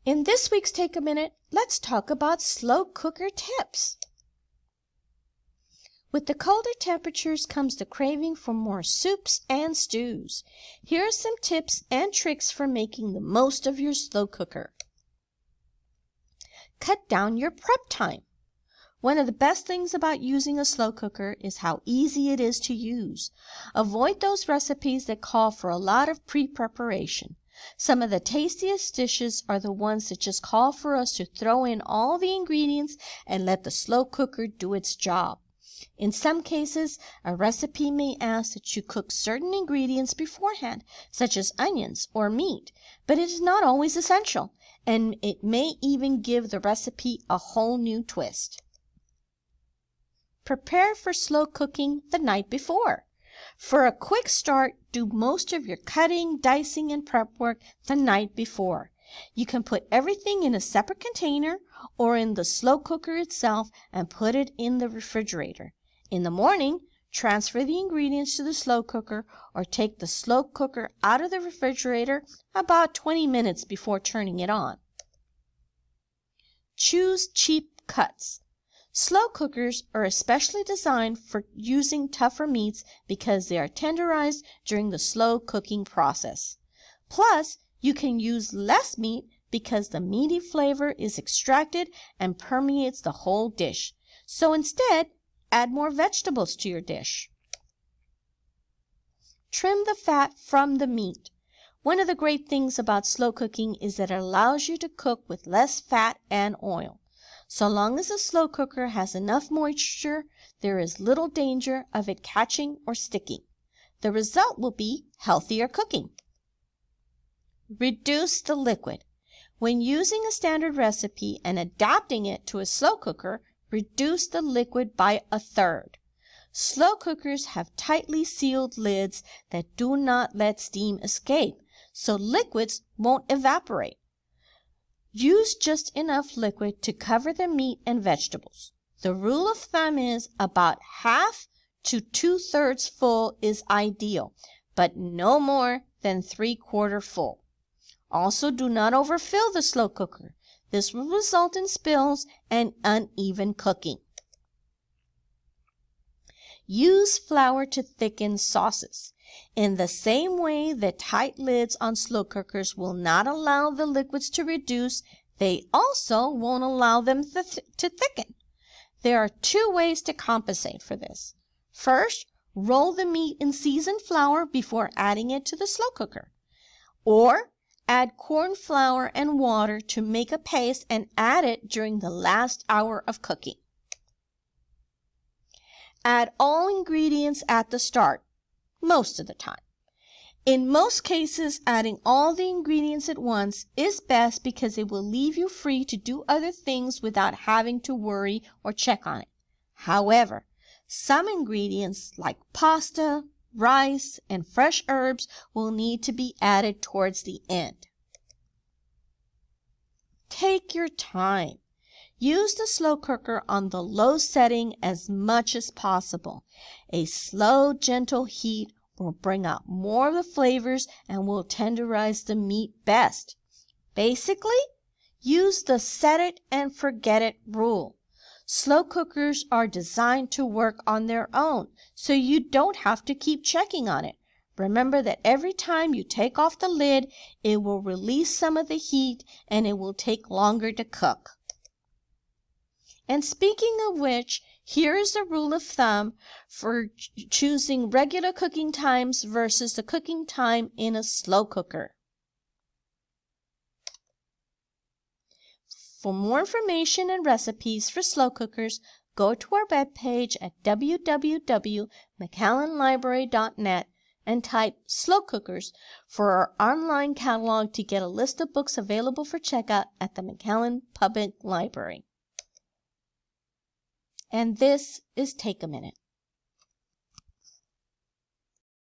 In this week's Take a Minute, let's talk about slow cooker tips. With the colder temperatures comes the craving for more soups and stews. Here are some tips and tricks for making the most of your slow cooker. Cut down your prep time. One of the best things about using a slow cooker is how easy it is to use. Avoid those recipes that call for a lot of pre-preparation. Some of the tastiest dishes are the ones that just call for us to throw in all the ingredients and let the slow cooker do its job. In some cases, a recipe may ask that you cook certain ingredients beforehand, such as onions or meat, but it is not always essential, and it may even give the recipe a whole new twist. Prepare for slow cooking the night before. For a quick start, do most of your cutting, dicing, and prep work the night before. You can put everything in a separate container or in the slow cooker itself and put it in the refrigerator. In the morning, transfer the ingredients to the slow cooker or take the slow cooker out of the refrigerator about 20 minutes before turning it on. Choose cheap cuts. Slow cookers are especially designed for using tougher meats because they are tenderized during the slow cooking process. Plus, you can use less meat because the meaty flavor is extracted and permeates the whole dish. So instead, add more vegetables to your dish. Trim the fat from the meat. One of the great things about slow cooking is that it allows you to cook with less fat and oil. So long as the slow cooker has enough moisture, there is little danger of it catching or sticking. The result will be healthier cooking. Reduce the liquid. When using a standard recipe and adapting it to a slow cooker, reduce the liquid by 1/3. Slow cookers have tightly sealed lids that do not let steam escape, so liquids won't evaporate. Use just enough liquid to cover the meat and vegetables. The rule of thumb is about 1/2 to 2/3 full is ideal, but no more than 3/4 full. Also, do not overfill the slow cooker. This will result in spills and uneven cooking. Use flour to thicken sauces. In the same way that tight lids on slow cookers will not allow the liquids to reduce, they also won't allow them to thicken. There are 2 ways to compensate for this. First, roll the meat in seasoned flour before adding it to the slow cooker. Or add corn flour and water to make a paste and add it during the last hour of cooking. Add all ingredients at the start, most of the time. In most cases, adding all the ingredients at once is best because it will leave you free to do other things without having to worry or check on it. However, some ingredients like pasta, rice, and fresh herbs will need to be added towards the end. Take your time. Use the slow cooker on the low setting as much as possible. A slow, gentle heat will bring out more of the flavors and will tenderize the meat best. Basically, use the set it and forget it rule. Slow cookers are designed to work on their own, so you don't have to keep checking on it. Remember that every time you take off the lid, it will release some of the heat and it will take longer to cook. And speaking of which, here is the rule of thumb for choosing regular cooking times versus the cooking time in a slow cooker. For more information and recipes for slow cookers, go to our webpage at www.mcallenlibrary.net and type slow cookers for our online catalog to get a list of books available for checkout at the McAllen Public Library. And this is Take a Minute.